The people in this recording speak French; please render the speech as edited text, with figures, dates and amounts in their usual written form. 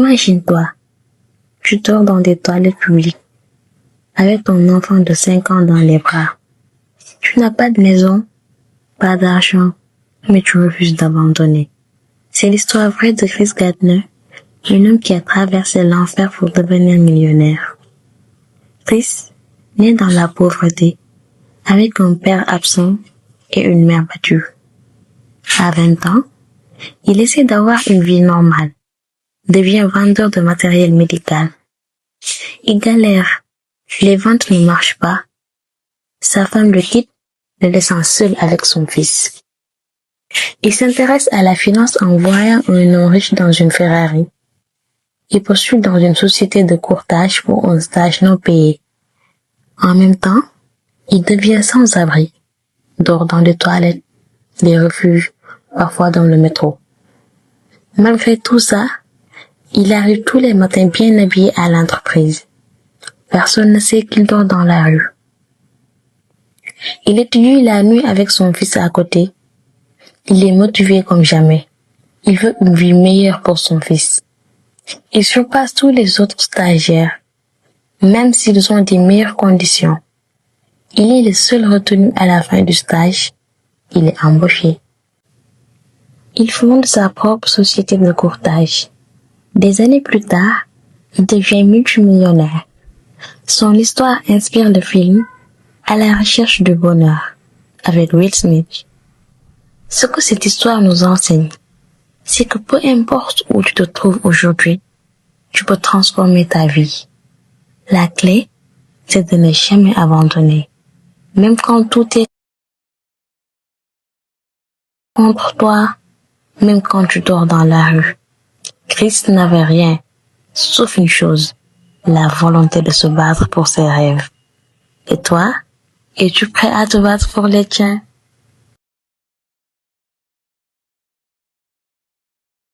Imagine-toi, tu dors dans des toilettes publiques, avec ton enfant de 5 ans dans les bras. Tu n'as pas de maison, pas d'argent, mais tu refuses d'abandonner. C'est l'histoire vraie de Chris Gardner, un homme qui a traversé l'enfer pour devenir millionnaire. Chris, né dans la pauvreté, avec un père absent et une mère battue. À 20 ans, il essaie d'avoir une vie normale, devient vendeur de matériel médical. Il galère, les ventes ne marchent pas. Sa femme le quitte, le laissant seul avec son fils. Il s'intéresse à la finance en voyant un homme riche dans une Ferrari. Il postule dans une société de courtage pour un stage non payé. En même temps, il devient sans-abri, dort dans les toilettes, les refuges, parfois dans le métro. Malgré tout ça, il arrive tous les matins bien habillé à l'entreprise. Personne ne sait qu'il dort dans la rue. Il étudie la nuit avec son fils à côté. Il est motivé comme jamais. Il veut une vie meilleure pour son fils. Il surpasse tous les autres stagiaires, même s'ils ont des meilleures conditions. Il est le seul retenu à la fin du stage. Il est embauché. Il fonde sa propre société de courtage. Des années plus tard, il devient multimillionnaire. Son histoire inspire le film À la recherche du bonheur avec Will Smith. Ce que cette histoire nous enseigne, c'est que peu importe où tu te trouves aujourd'hui, tu peux transformer ta vie. La clé, c'est de ne jamais abandonner. Même quand tout est contre toi, même quand tu dors dans la rue. Christ n'avait rien, sauf une chose, la volonté de se battre pour ses rêves. Et toi, es-tu prêt à te battre pour les tiens?